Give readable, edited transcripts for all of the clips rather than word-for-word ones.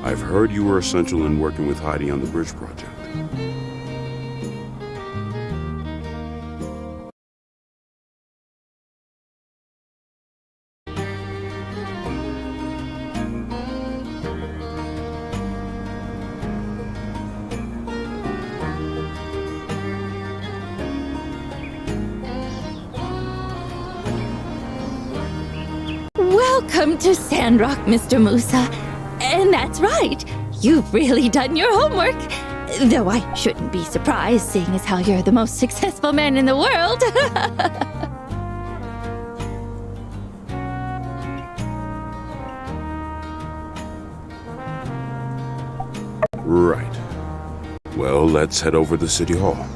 I've heard you were essential in working with Heidi on the bridge project. Welcome to Sandrock, Mr. Musa. And that's right, you've really done your homework. Though I shouldn't be surprised, seeing as how you're the most successful man in the world. Right. Well, let's head over to City Hall.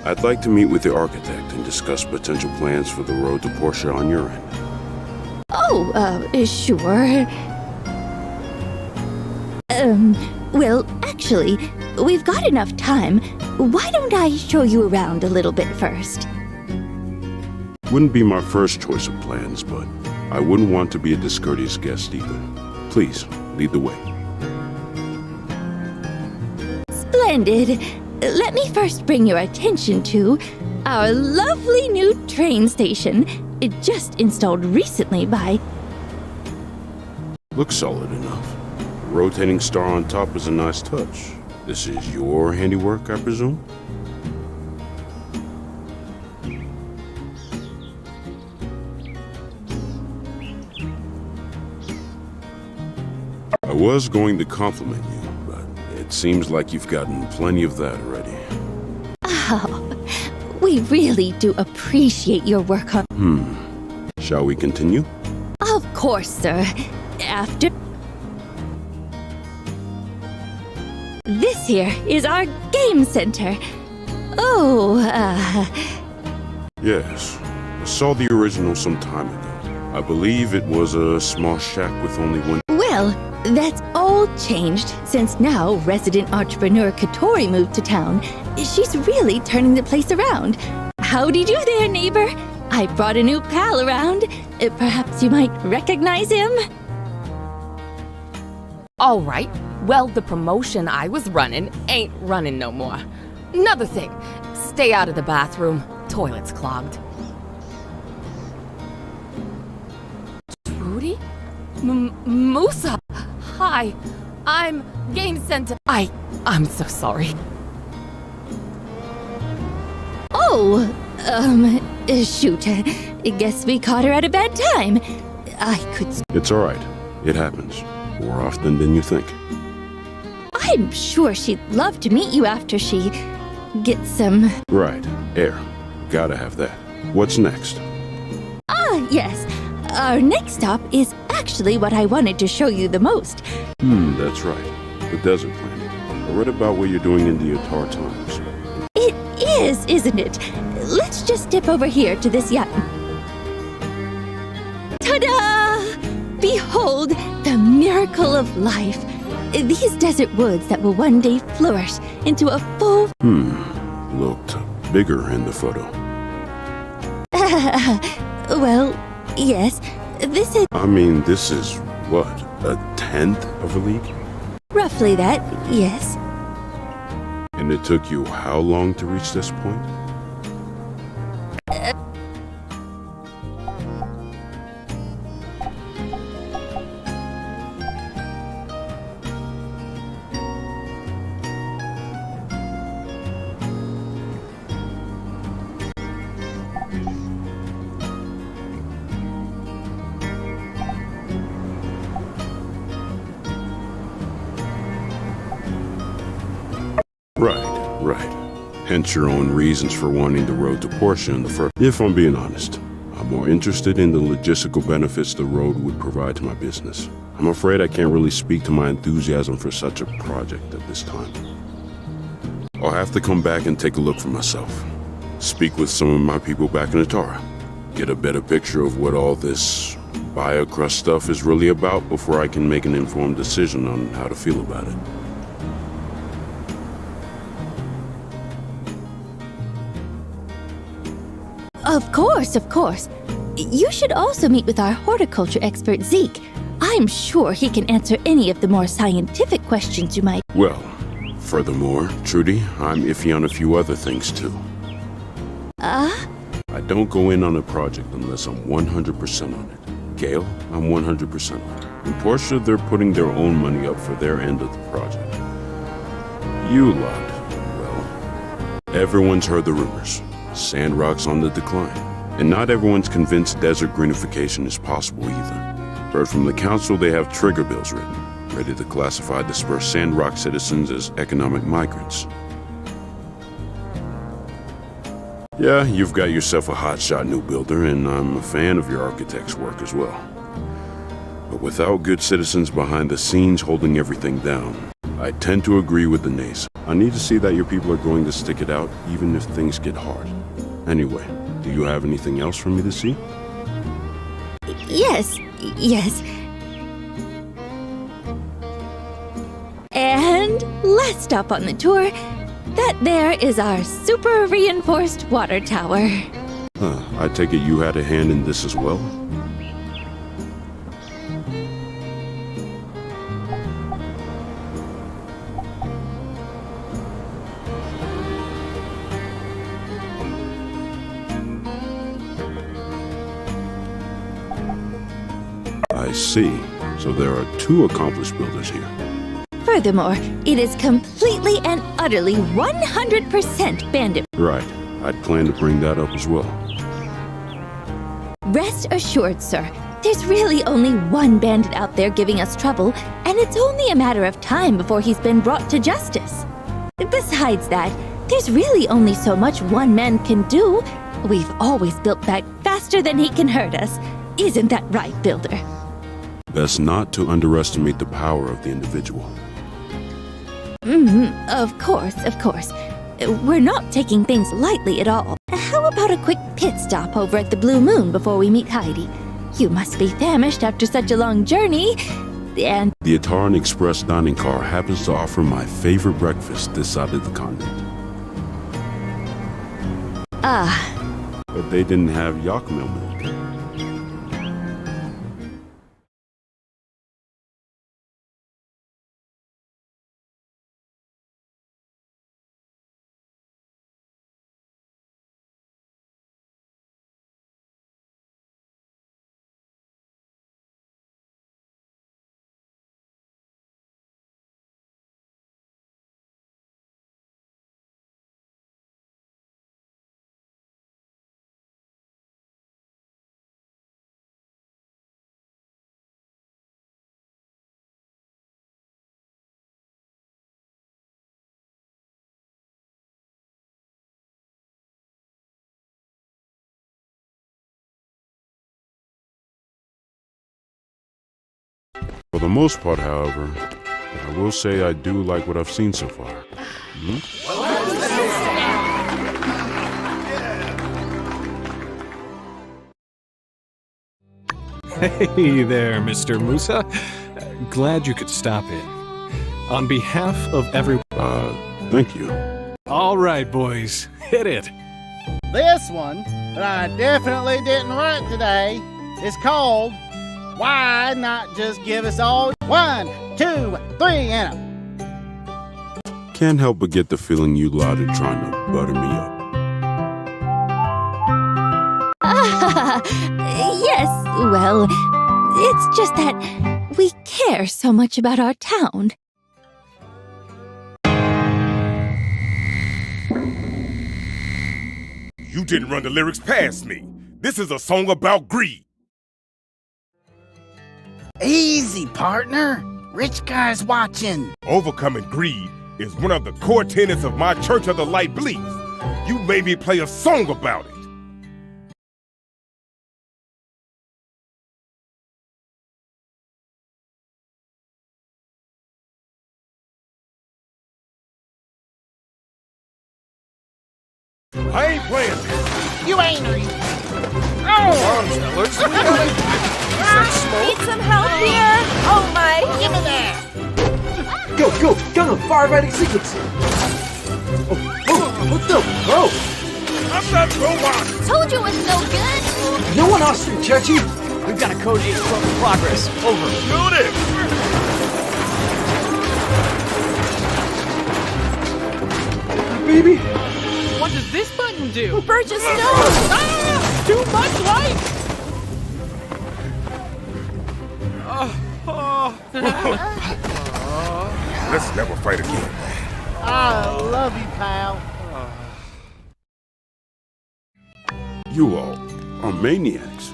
I'd like to meet with the architect and discuss potential plans for the road to Portia on your end. Oh, sure. Well, actually, we've got enough time. Why don't I show you around a little bit first? Wouldn't be my first choice of plans, but I wouldn't want to be a discourteous guest either. Please, lead the way. Splendid. Let me first bring your attention to our lovely new train station. It just installed recently by... Looks solid enough. The rotating star on top is a nice touch. This is your handiwork, I presume? I was going to compliment you, but it seems like you've gotten plenty of that already. Oh, we really do appreciate your work on... Shall we continue? Of course, sir. After... This here is our game center. Oh, Yes, I saw the original some time ago. I believe it was a small shack with only one... Well, that's all changed since now resident entrepreneur Katori moved to town. She's really turning the place around. Howdy do there, neighbor. I brought a new pal around. Perhaps you might recognize him? All right. Well, the promotion I was running ain't running no more. Another thing, stay out of the bathroom. Toilet's clogged. Rudy? Musa? Hi, I'm Game Center. I'm so sorry. Oh, shoot. I guess we caught her at a bad time. I could... It's all right. It happens. More often than you think. I'm sure she'd love to meet you after she gets some... Right. Air. Gotta have that. What's next? Yes. Our next stop is actually what I wanted to show you the most. That's right. The desert planet. I read about what you're doing in the Atar times. It is, isn't it? Let's just dip over here to this yacht. Ta-da! Behold, the miracle of life. These desert woods that will one day flourish into a full... Looked bigger in the photo. Well, yes. This is... I mean, this is, what, a tenth of a league? roughly that, yes. And it took you how long to reach this point? Right. Hence your own reasons for wanting the road to Portia in the first. If I'm being honest, I'm more interested in the logistical benefits the road would provide to my business. I'm afraid I can't really speak to my enthusiasm for such a project at this time. I'll have to come back and take a look for myself. Speak with some of my people back in Atara. Get a better picture of what all this biocrust stuff is really about before I can make an informed decision on how to feel about it. Of Of course. You should also meet with our horticulture expert, Zeke. I I'm sure he can answer any of the more scientific questions you might. Well, furthermore, Trudy, I'm iffy on a few other things too. I don't go in on a project unless I'm 100% on it. Gail, I'm 100% on it. And Portia, they're putting their own money up for their end of the project. You lot, well, everyone's heard the rumors. Sandrock's on the decline. And not everyone's convinced desert greenification is possible either. Heard from the council they have trigger bills written, ready to classify dispersed Sandrock citizens as economic migrants. Yeah, you've got yourself a hotshot new builder, and I'm a fan of your architect's work as well. But without good citizens behind the scenes holding everything down, I tend to agree with the nays. I need to see that your people are going to stick it out, even if things get hard. Anyway, do you have anything else for me to see? Yes. And last stop on the tour, that there is our super reinforced water tower. I take it you had a hand in this as well? I see. So there are two accomplished builders here. Furthermore, it is completely and utterly 100% bandit. Right. I'd planned to bring that up as well. Rest assured, sir, there's really only one bandit out there giving us trouble, and it's only a matter of time before he's been brought to justice. Besides that, there's really only so much one man can do. We've always built back faster than he can hurt us. Isn't that right, Builder? Best not to underestimate the power of the individual. Of course. We're not taking things lightly at all. How about a quick pit stop over at the Blue Moon before we meet Heidi? You must be famished after such a long journey, and... The Ataran Express dining car happens to offer my favorite breakfast this side of the continent. But they didn't have yak milk. For the most part, however, I will say I do like what I've seen so far. Hey there, Mr. Musa. Glad you could stop in. On behalf of everyone... Thank you. All right, boys. Hit it. This one that I definitely didn't write today is called Why Not Just Give Us All 1, 2, 3, and Can't help but get the feeling you lot are trying to butter me up. Yes, well, it's just that we care so much about our town. You didn't run the lyrics past me. This is a song about greed. Easy, partner. Rich guys watching. Overcoming greed is one of the core tenets of my Church of the Light beliefs. You made me play a song about it. I ain't playing this. You ain't. Need some help here? Oh my! Give me that. Go! Firefighting sequence! What the? I'm not robot. Told you it was no good! No one asked you, Chachi! We've got a code 8 probe in progress. Over. Noted! Baby! What does this button do? Burgess, no! Ah! Too much light! Let's never fight again. I love you, pal. You all are maniacs.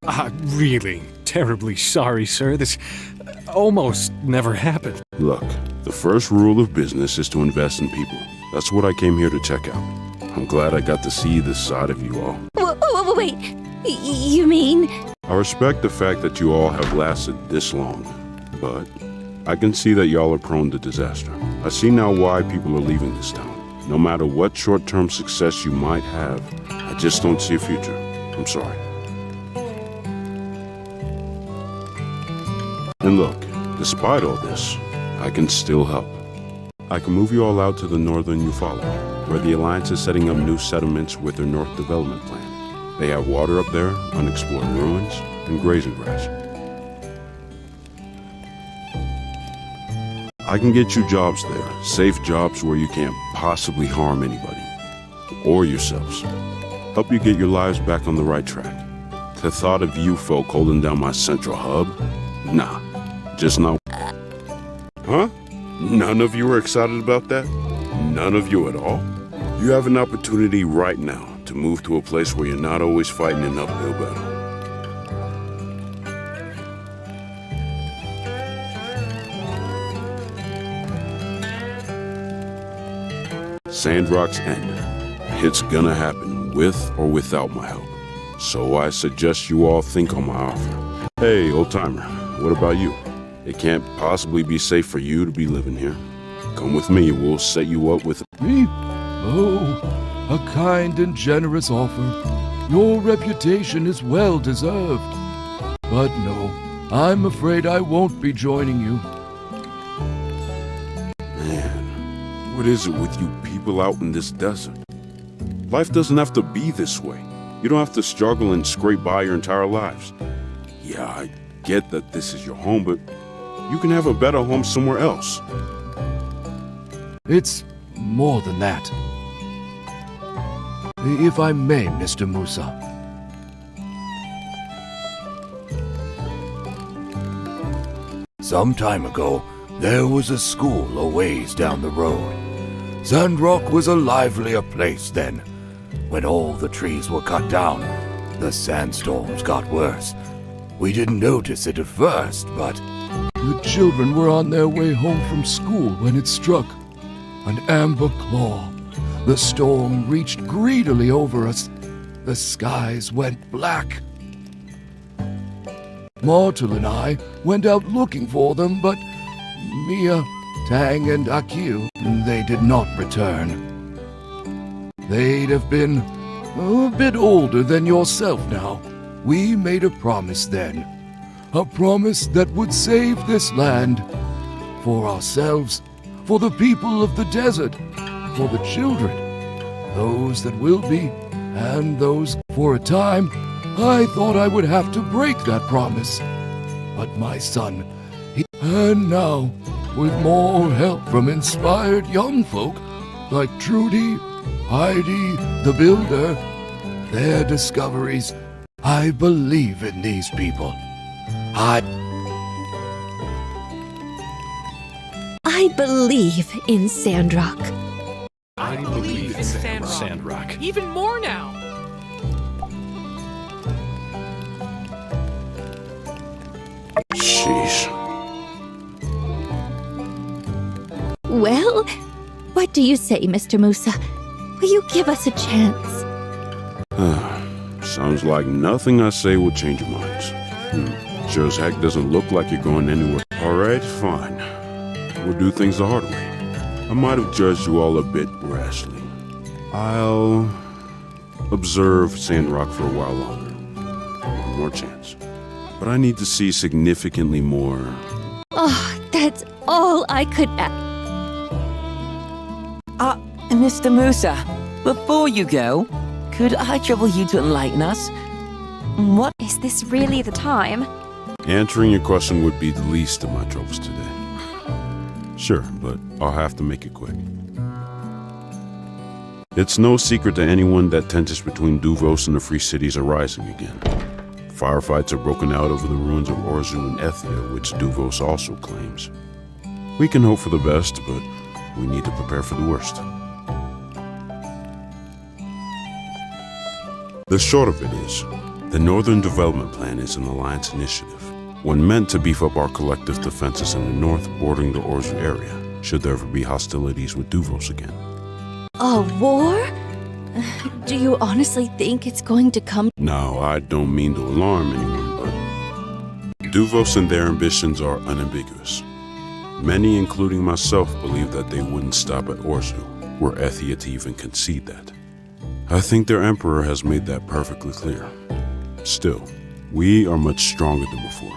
I'm really terribly sorry, sir. This almost never happened. Look, the first rule of business is to invest in people. That's what I came here to check out. I'm glad I got to see this side of you all. Wait. You mean? I respect the fact that you all have lasted this long, but I can see that y'all are prone to disaster. I see now why people are leaving this town. No matter what short-term success you might have, I just don't see a future. I'm sorry. And look, despite all this, I can still help. I can move you all out to the northern Eufaula, where the Alliance is setting up new settlements with their North Development Plan. They have water up there, unexplored ruins, and grazing grass. I can get you jobs there, safe jobs where you can't possibly harm anybody, or yourselves. Help you get your lives back on the right track. The thought of you folk holding down my central hub? Nah, just not. Huh? None of you are excited about that? None of you at all? You have an opportunity right now to move to a place where you're not always fighting an uphill battle. Sandrock's end. It's gonna happen with or without my help. So I suggest you all think on my offer. Hey, old-timer, what about you? It can't possibly be safe for you to be living here. Come with me, we'll set you up with... Me? Oh, a kind and generous offer. Your reputation is well deserved. But no, I'm afraid I won't be joining you. Man, what is it with you people out in this desert? Life doesn't have to be this way. You don't have to struggle and scrape by your entire lives. Yeah, I get that this is your home, but you can have a better home somewhere else. It's more than that. If I may, Mr. Musa. Some time ago, there was a school a ways down the road. Sandrock was a livelier place then. When all the trees were cut down, the sandstorms got worse. We didn't notice it at first, but the children were on their way home from school when it struck. An amber claw. The storm reached greedily over us. The skies went black. Martel and I went out looking for them, but Mia, Tang, and Akil, they did not return. They'd have been a bit older than yourself now. We made a promise then. A promise that would save this land. For ourselves, for the people of the desert, for the children, those that will be, and those for a time. I thought I would have to break that promise. But my son, and now, with more help from inspired young folk like Trudy, Heidi, the Builder, their discoveries, I believe in these people. I believe in Sandrock. I believe in Sandrock. Even more now. Sheesh. Well, what do you say, Mr. Musa? Will you give us a chance? Sounds like nothing I say will change your minds. Sure as heck doesn't look like you're going anywhere. Alright, fine. We'll do things the hard way. I might have judged you all a bit rashly. I'll observe Sandrock for a while longer. One more chance. But I need to see significantly more. Oh, that's all I could ask. Mr. Musa, before you go, could I trouble you to enlighten us? What? Is this really the time? Answering your question would be the least of my troubles today. Sure, but I'll have to make it quick. It's no secret to anyone that tensions between Duvos and the Free Cities are rising again. Firefights are broken out over the ruins of Orzu and Ethia, which Duvos also claims. We can hope for the best, but we need to prepare for the worst. The short of it is, the Northern Development Plan is an alliance initiative, one meant to beef up our collective defenses in the north bordering the Orzu area, should there ever be hostilities with Duvos again. A war? Do you honestly think it's going to come? Now, I don't mean to alarm anyone, but Duvos and their ambitions are unambiguous. Many, including myself, believe that they wouldn't stop at Orzu, were Ethia to even concede that. I think their emperor has made that perfectly clear. Still, we are much stronger than before.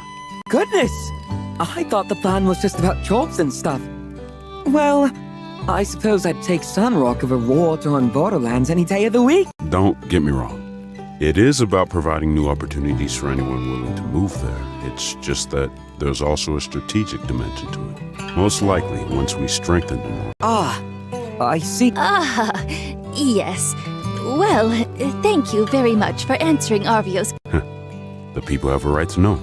Goodness! I thought the plan was just about jobs and stuff. Well, I suppose I'd take Sandrock over war-torn borderlands any day of the week. Don't get me wrong. It is about providing new opportunities for anyone willing to move there. It's just that there's also a strategic dimension to it. Most likely, once we strengthen the north. Ah, I see. Ah, yes. Well, thank you very much for answering Arvio's. The people have a right to know.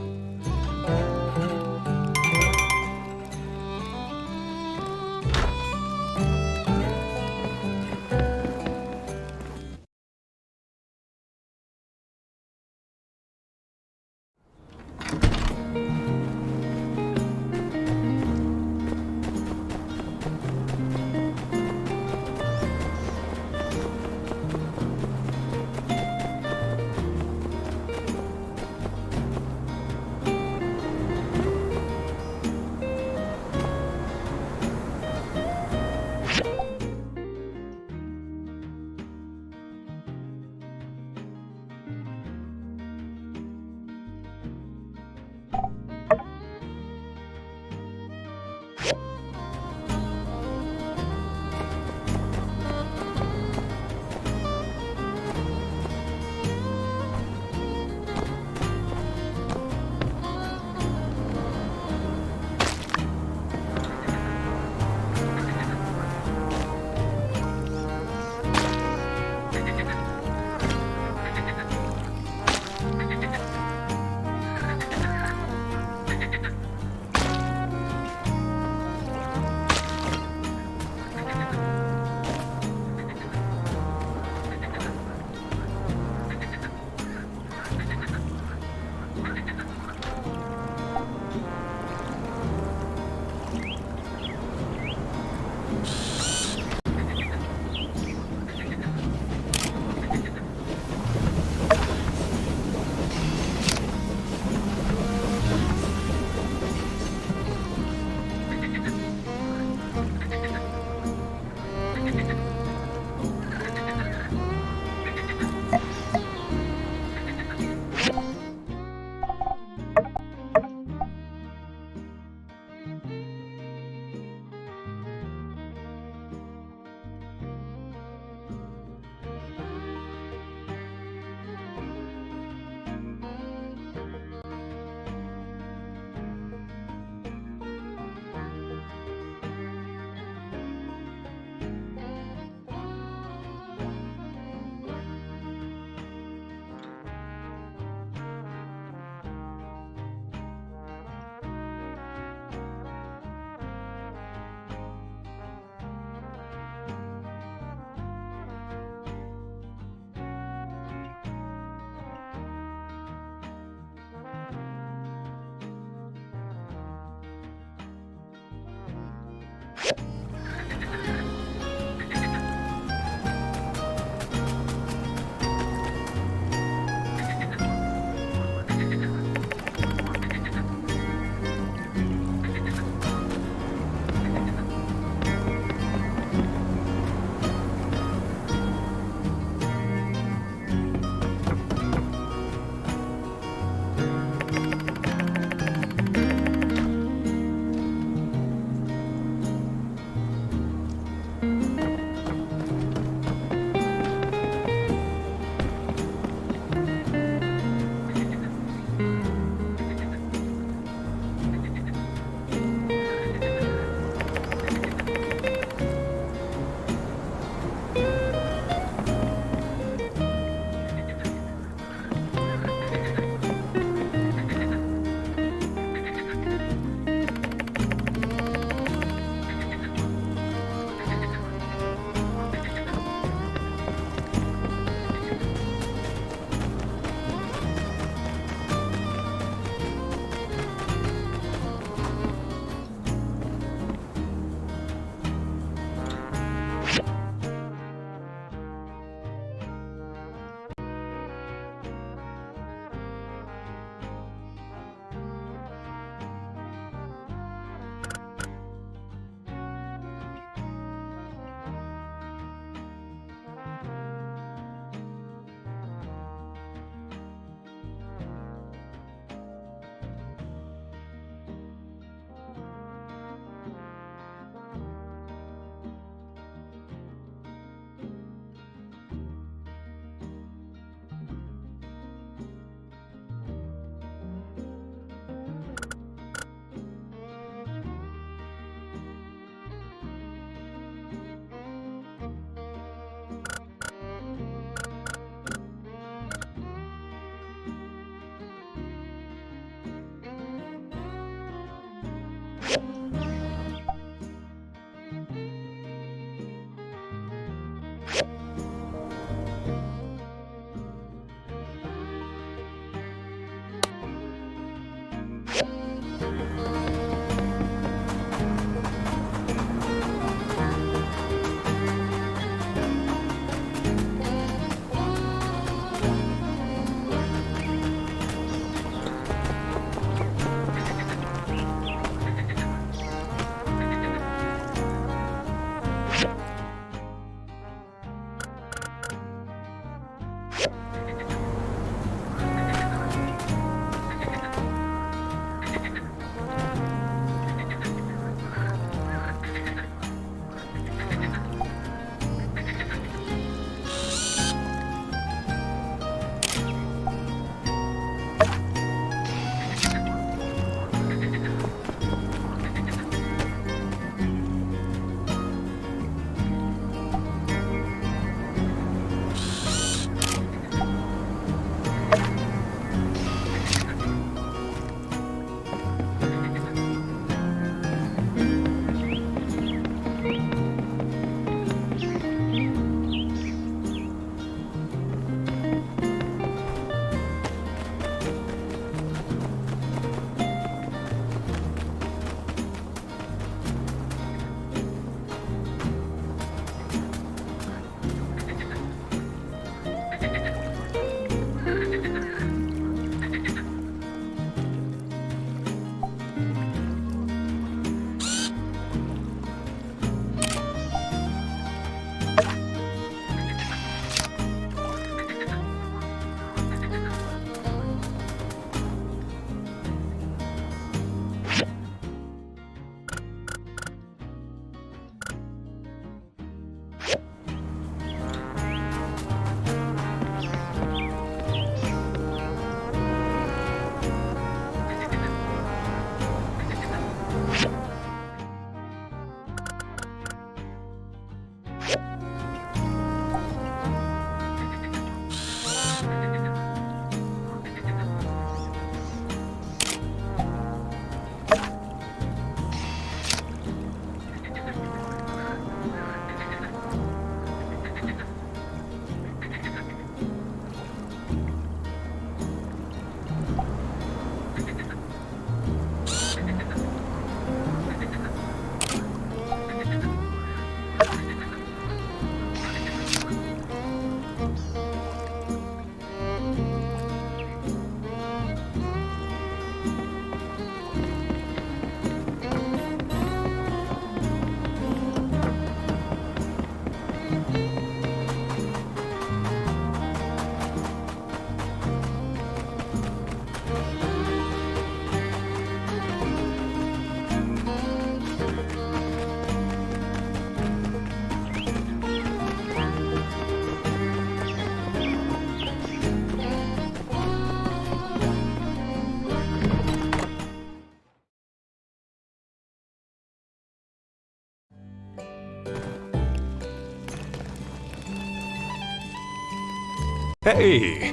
Hey!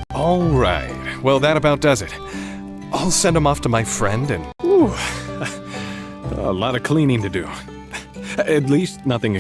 All right. Well, that about does it. I'll send him off to my friend and... Whew, a lot of cleaning to do. At least nothing...